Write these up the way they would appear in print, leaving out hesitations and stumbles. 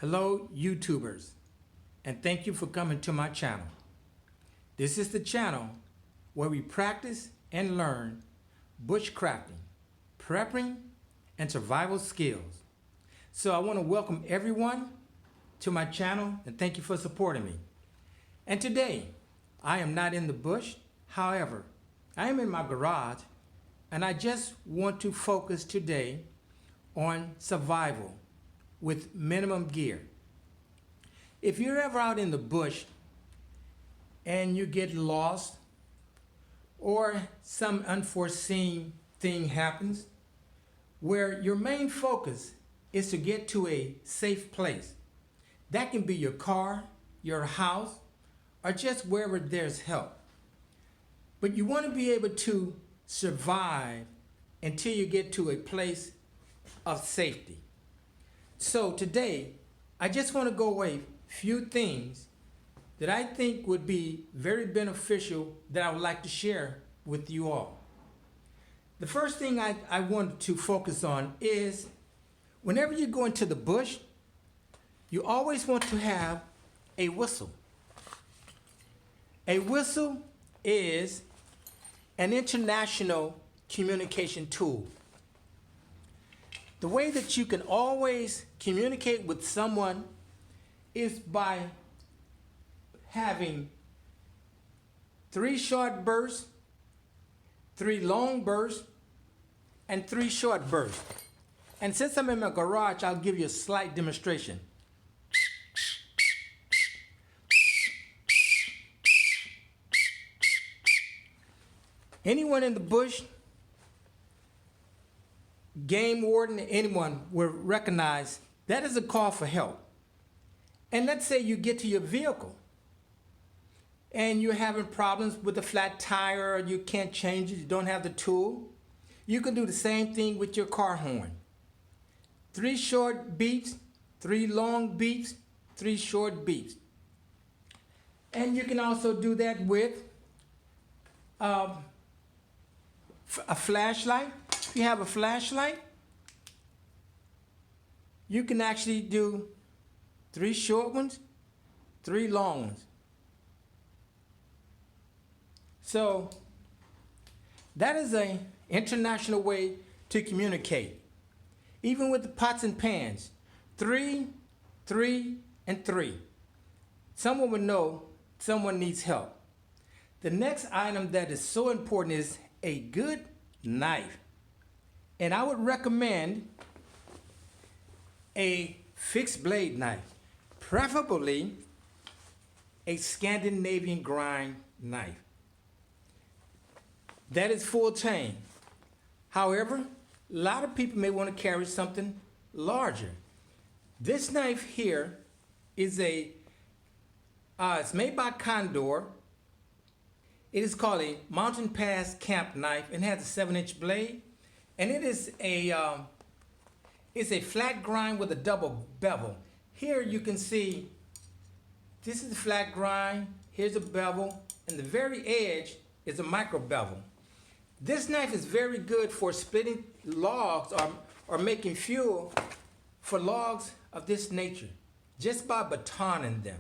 Hello, YouTubers, and thank you for coming to my channel. This is the channel where we practice and learn bushcrafting, prepping, and survival skills. So I want to welcome everyone to my channel and thank you for supporting me. And today, I am not in the bush. However, I am in my garage, and I just want to focus today on survival with minimum gear. If you're ever out in the bush and you get lost or some unforeseen thing happens where your main focus is to get to a safe place, that can be your car, your house, or just wherever there's help. But you want to be able to survive until you get to a place of safety. So today, I just want to go over a few things that I think would be very beneficial that I would like to share with you all. The first thing I want to focus on is whenever you go into the bush, you always want to have a whistle. A whistle is an international communication tool. The way that you can always communicate with someone is by having 3 short bursts, 3 long bursts, and 3 short bursts. And since I'm in my garage, I'll give you a slight demonstration. Anyone in the bush, game warden, anyone will recognize that is a call for help. And let's say you get to your vehicle and you're having problems with a flat tire, or you can't change it, you don't have the tool. You can do the same thing with your car horn. 3 short beeps, 3 long beeps, 3 short beeps. And you can also do that with a flashlight. If you have a flashlight, you can actually do 3 short ones, 3 long ones. So that is an international way to communicate. Even with the pots and pans, 3, 3, and 3. Someone would know someone needs help. The next item that is so important is a good knife. And I would recommend a fixed blade knife, preferably a Scandinavian grind knife. That is full tang. However, a lot of people may want to carry something larger. This knife here is it's made by Condor. It is called a Mountain Pass Camp Knife and has a 7-inch blade. And it is it's a flat grind with a double bevel. Here you can see this is a flat grind, here's a bevel, and the very edge is a micro bevel. This knife is very good for splitting logs or making fuel for logs of this nature, just by batoning them.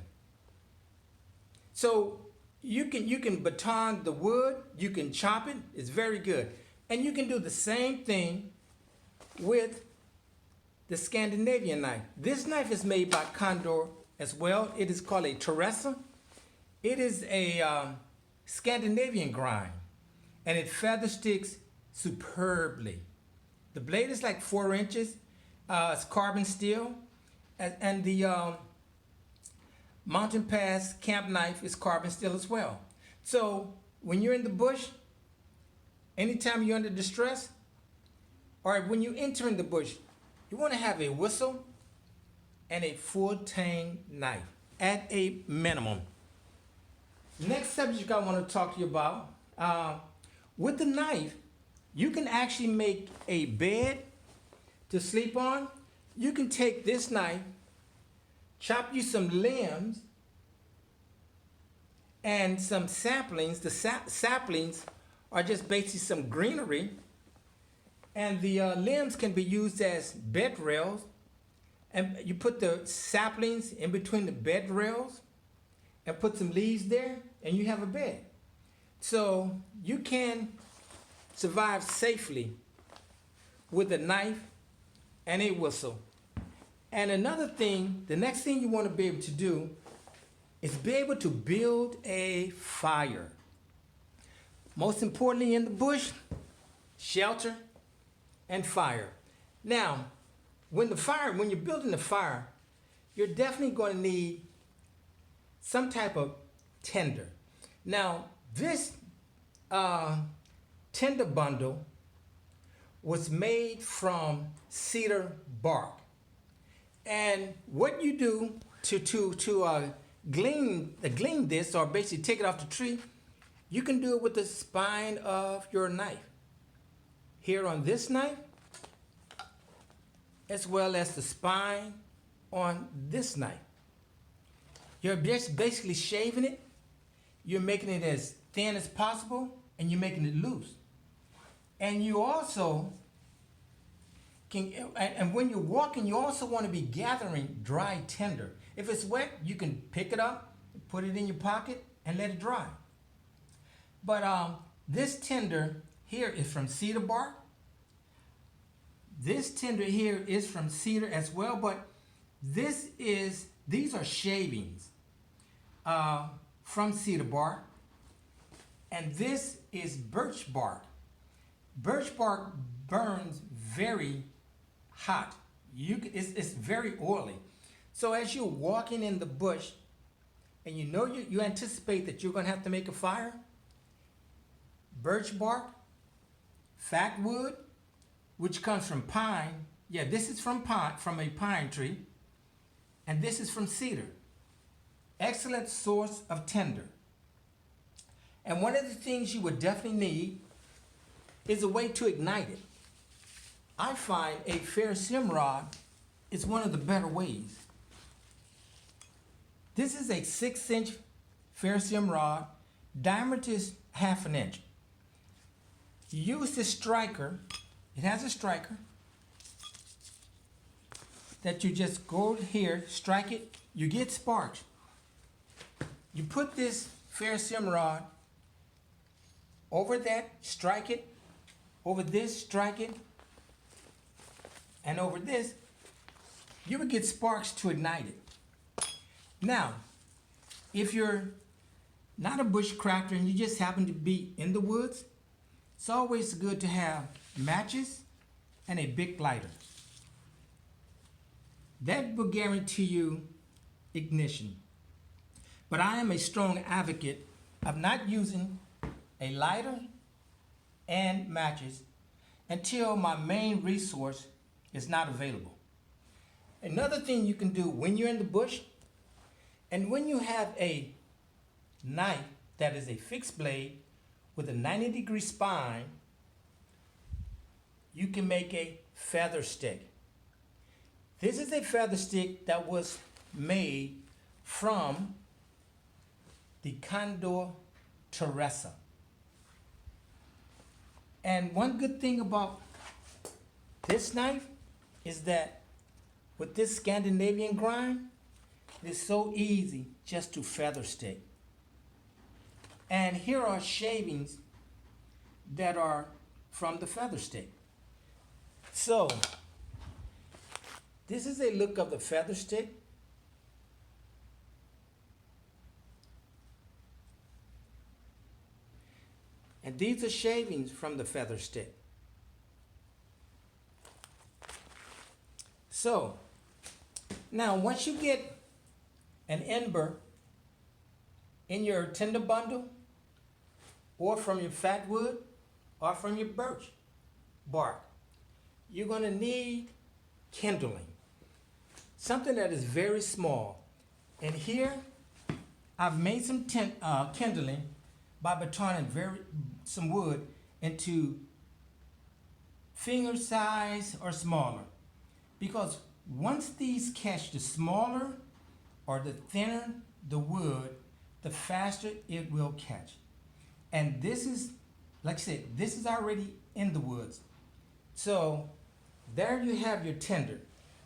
So you can baton the wood, you can chop it, it's very good. And you can do the same thing with the Scandinavian knife. This knife is made by Condor as well. It is called a Teresa. It is a Scandinavian grind, and it feather sticks superbly. The blade is like 4 inches. It's carbon steel, and the Mountain Pass Camp Knife is carbon steel as well. So when you're in the bush, anytime you're under distress, or when you enter in the bush, you want to have a whistle and a full tang knife at a minimum. Next subject I want to talk to you about, with the knife, you can actually make a bed to sleep on. You can take this knife, chop you some limbs and some saplings. The saplings are just basically some greenery, and the limbs can be used as bed rails. And you put the saplings in between the bed rails and put some leaves there, and you have a bed. So you can survive safely with a knife and a whistle. And another thing, the next thing you want to be able to do is be able to build a fire. Most importantly in the bush, shelter and fire. Now, when you're building the fire, you're definitely going to need some type of tinder. Now, this Tinder Bundle was made from cedar bark. And what you do to glean this, or basically take it off the tree, you can do it with the spine of your knife. Here on this knife, as well as the spine on this knife. You're just basically shaving it. You're making it as thin as possible, and you're making it loose. And you also can, and when you're walking, you also want to be gathering dry tinder. If it's wet, you can pick it up, put it in your pocket, and let it dry. But this tinder here is from cedar bark. This tinder here is from cedar as well, but these are shavings from cedar bark, and this is birch bark. Birch bark burns very hot. It's very oily. So as you're walking in the bush, and you anticipate that you're going to have to make a fire, birch bark, fat wood, which comes from pine. Yeah, this is from a pine tree, and this is from cedar. Excellent source of tinder. And one of the things you would definitely need is a way to ignite it. I find a Ferroceium rod is one of the better ways. This is a 6-inch Ferroceium rod. Diameter is 1/2 inch. You use this striker. It has a striker that you just go here, strike it, you get sparks. You put this Ferroceium rod over that, strike it, over this, strike it, and over this, you would get sparks to ignite it. Now, if you're not a bushcrafter and you just happen to be in the woods, it's always good to have matches and a big lighter. That will guarantee you ignition. But I am a strong advocate of not using a lighter and matches until my main resource is not available. Another thing you can do when you're in the bush, and when you have a knife that is a fixed blade with a 90-degree spine, you can make a feather stick. This is a feather stick that was made from the Condor Teresa. And one good thing about this knife is that with this Scandinavian grind, it is so easy just to feather stick. And here are shavings that are from the feather stick. So, this is a look of the feather stick. And these are shavings from the feather stick. So, now once you get an ember in your Tinder Bundle, or from your fat wood, or from your birch bark, you're going to need kindling. Something that is very small. And here, I've made some kindling by turning some wood into finger size or smaller. Because once these catch, the smaller or the thinner the wood, the faster it will catch. And this is, like I said, this is already in the woods. So there you have your tinder.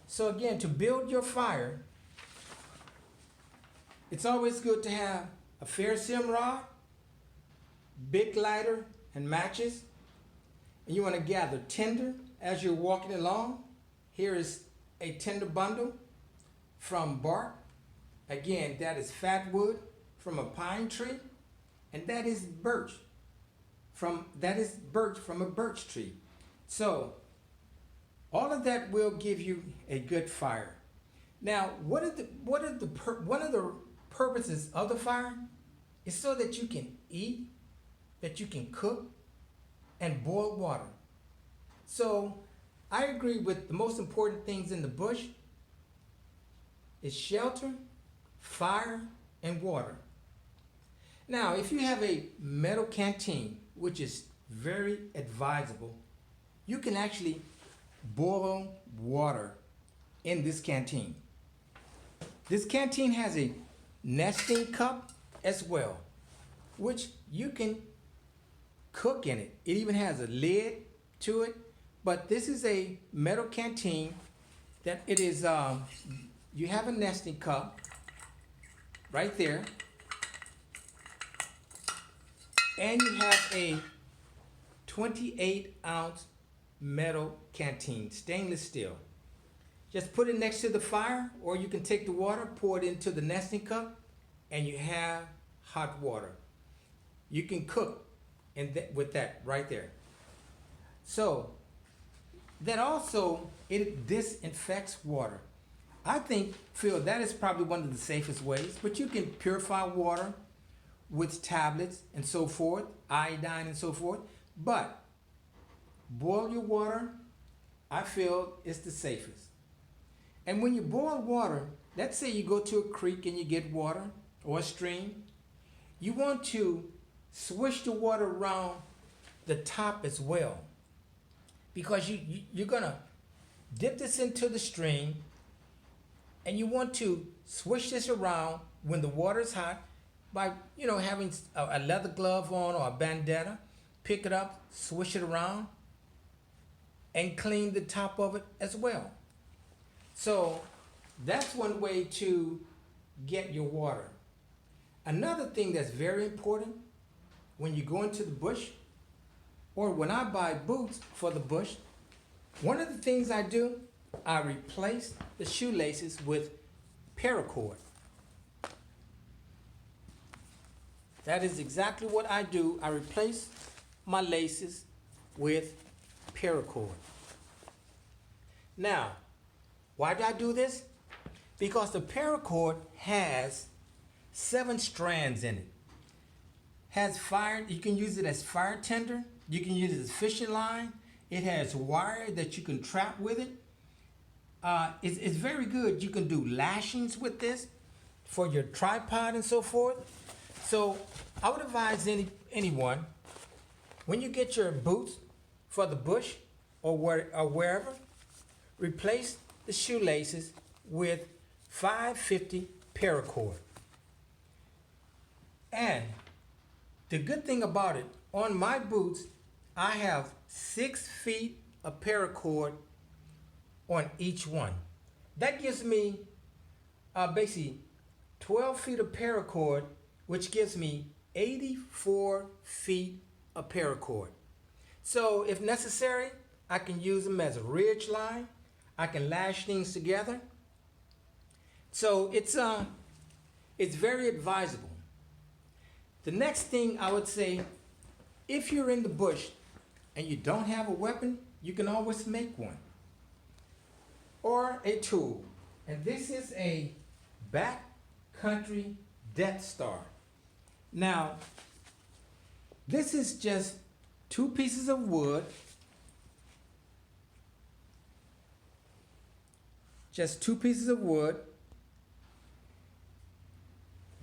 So again, to build your fire, it's always good to have a Ferroceium rod, big lighter, and matches. And you want to gather tinder as you're walking along. Here is a Tinder Bundle from bark. Again, that is fat wood from a pine tree, and that is birch from a birch tree. So all of that will give you a good fire. Now, one of the purposes of the fire is so that you can eat, that you can cook, and boil water. So I agree with the most important things in the bush is shelter, fire, and water. Now, if you have a metal canteen, which is very advisable, you can actually boil water in this canteen. This canteen has a nesting cup as well, which you can cook in it. It even has a lid to it, but this is a metal canteen that it is, you have a nesting cup right there, and you have a 28-ounce metal canteen, stainless steel. Just put it next to the fire, or you can take the water, pour it into the nesting cup, and you have hot water. You can cook with that right there. So that also, it disinfects water. I feel that is probably one of the safest ways, but you can purify water with tablets and so forth, iodine and so forth, but boil your water, I feel, is the safest. And when you boil water, let's say you go to a creek and you get water, or a stream, you want to swish the water around the top as well, because you're gonna dip this into the stream, and you want to swish this around when the water is hot by having a leather glove on or a bandana. Pick it up, swish it around, and clean the top of it as well. So that's one way to get your water. Another thing that's very important when you go into the bush, or when I buy boots for the bush, one of the things I do, I replace the shoelaces with paracord. That is exactly what I do. I replace my laces with paracord. Now, why do I do this? Because the paracord has 7 strands in it. Has fire, you can use it as fire tinder, you can use it as fishing line. It has wire that you can trap with it. It's very good. You can do lashings with this for your tripod and so forth. So I would advise anyone, when you get your boots for the bush or wherever, replace the shoelaces with 550 paracord. And the good thing about it, on my boots, I have 6 feet of paracord on each one. That gives me basically 12 feet of paracord, which gives me 84 feet of paracord. So if necessary, I can use them as a ridge line. I can lash things together. So it's very advisable. The next thing I would say, if you're in the bush and you don't have a weapon, you can always make one, or a tool. And this is a backcountry Death Star. Now, this is just 2 pieces of wood,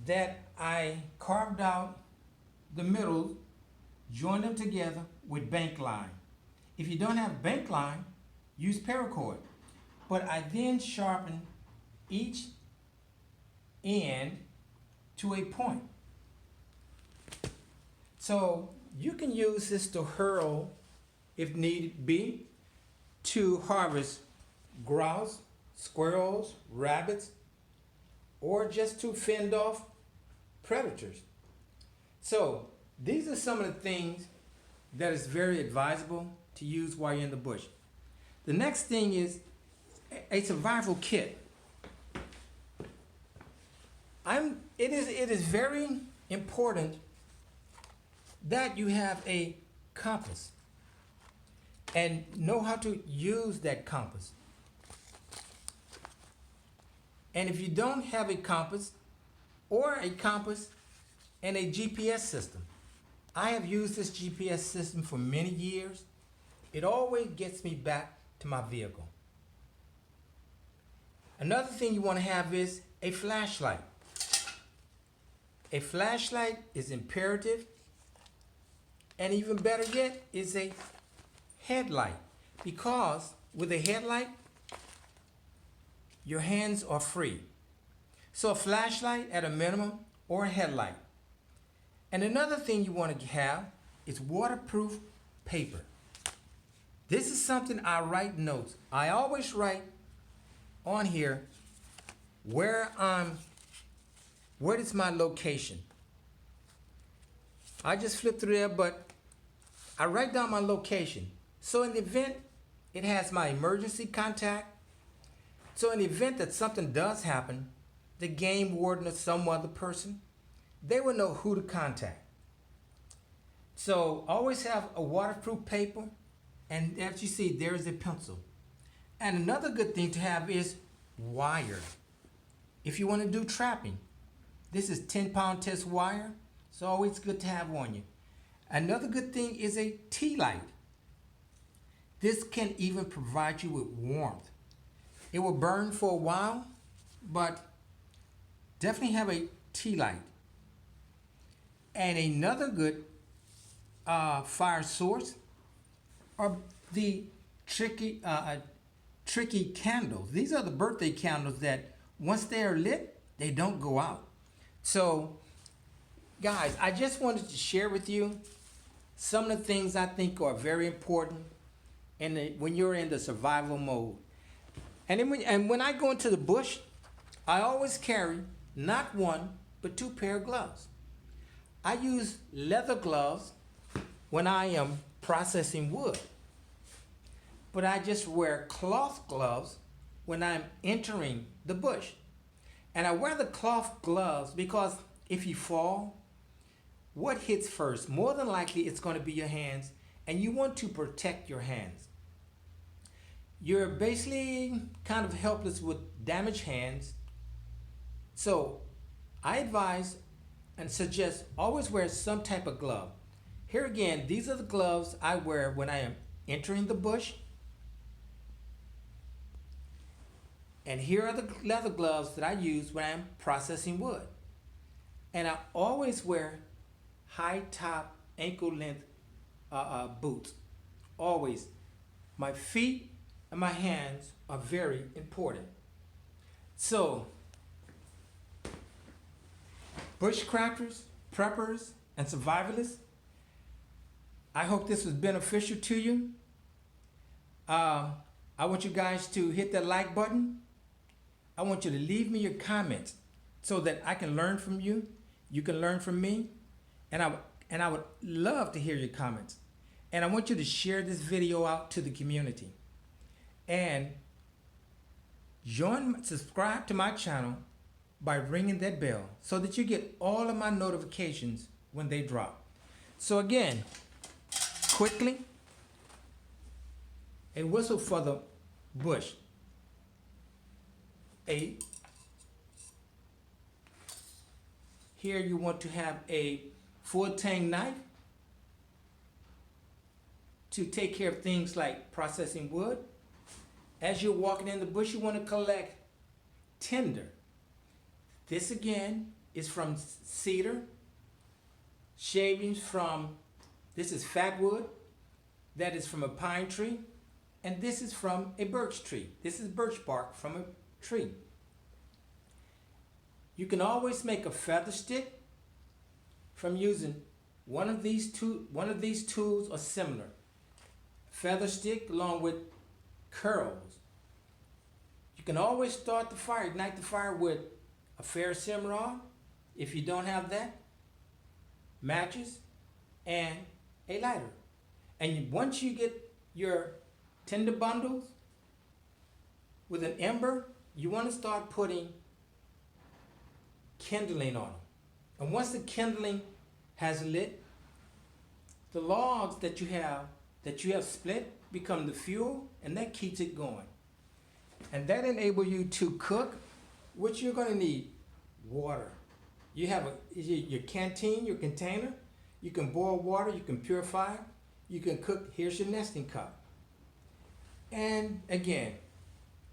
that I carved out the middle, joined them together with bank line. If you don't have bank line, use paracord. But I then sharpen each end to a point. So you can use this to hurl, if need be, to harvest grouse, squirrels, rabbits, or just to fend off predators. So these are some of the things that is very advisable to use while you're in the bush. The next thing is a survival kit. It is very important that you have a compass and know how to use that compass. And if you don't have a compass or a compass and a GPS system, I have used this GPS system for many years. It always gets me back to my vehicle. Another thing you want to have is a flashlight. A flashlight is imperative, and even better yet is a headlight, because with a headlight, your hands are free. So a flashlight at a minimum, or a headlight. And another thing you want to have is waterproof paper. This is something I write notes. I always write on here what is my location. I just flip through there, but I write down my location. So in the event, it has my emergency contact. So in the event that something does happen, the game warden or some other person, they will know who to contact. So always have a waterproof paper, and as you see, there is a pencil. And another good thing to have is wire. If you want to do trapping, this is 10-pound test wire, so always good to have on you. Another good thing is a tea light. This can even provide you with warmth. It will burn for a while, but definitely have a tea light. And another good fire source are the tricky candles. These are the birthday candles that once they are lit, they don't go out. So, guys, I just wanted to share with you some of the things I think are very important when you're in the survival mode. And when I go into the bush, I always carry not one, but 2 pair of gloves. I use leather gloves when I am processing wood, but I just wear cloth gloves when I'm entering the bush. And I wear the cloth gloves because if you fall, what hits first? More than likely, it's going to be your hands, and you want to protect your hands. You're basically kind of helpless with damaged hands. So I advise and suggest always wear some type of glove. Here again, these are the gloves I wear when I am entering the bush. And here are the leather gloves that I use when I'm processing wood. And I always wear high top, ankle length boots. Always. My feet and my hands are very important. So, bushcrafters, preppers, and survivalists, I hope this was beneficial to you. I want you guys to hit that like button. I want you to leave me your comments so that I can learn from you. You can learn from me. And I would love to hear your comments. And I want you to share this video out to the community. And subscribe to my channel by ringing that bell so that you get all of my notifications when they drop. So again, quickly, a whistle for the bush. Here you want to have a full Tang knife to take care of things like processing wood. As you're walking in the bush, you want to collect tinder. This again is from cedar. Shavings from, this is fat wood. That is from a pine tree. And this is from a birch tree. This is birch bark from a tree. You can always make a feather stick from using one of these tools or similar. Feather stick along with curls. You can always start the fire, ignite the fire with a Ferroceium rod. If you don't have that, matches and a lighter. And once you get your Tinder bundles with an ember, you want to start putting kindling on them. And once the kindling has lit, the logs that you have split become the fuel, and that keeps it going. And that enables you to cook, which you're going to need water. You have your canteen, your container. You can boil water, you can purify it, you can cook. Here's your nesting cup. And again,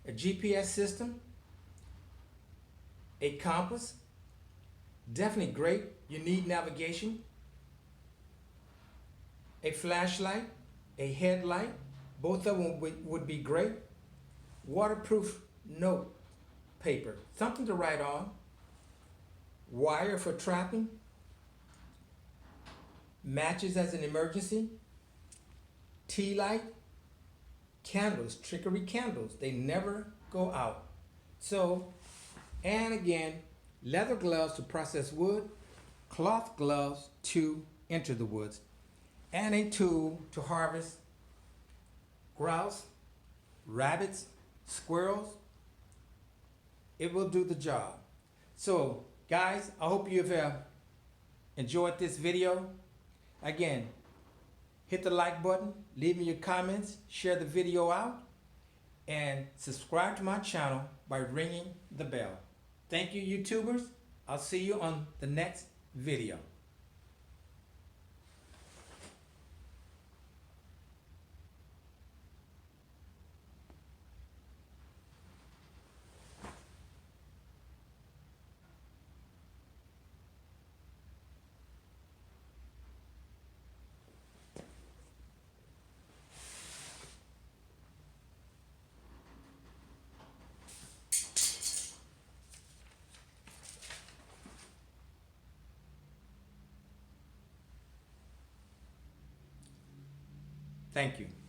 a GPS system, a compass, definitely great. You need navigation, a flashlight, a headlight, both of them would be great. Waterproof note paper, something to write on, wire for trapping, matches as an emergency, tea light, candles, trickery candles, they never go out. So, and again, leather gloves to process wood, cloth gloves to enter the woods, and a tool to harvest grouse, rabbits, squirrels. It will do the job. So guys, I hope you have enjoyed this video. Again, hit the like button, leave me your comments, share the video out, and subscribe to my channel by ringing the bell. Thank you, YouTubers. I'll see you on the next video. Thank you.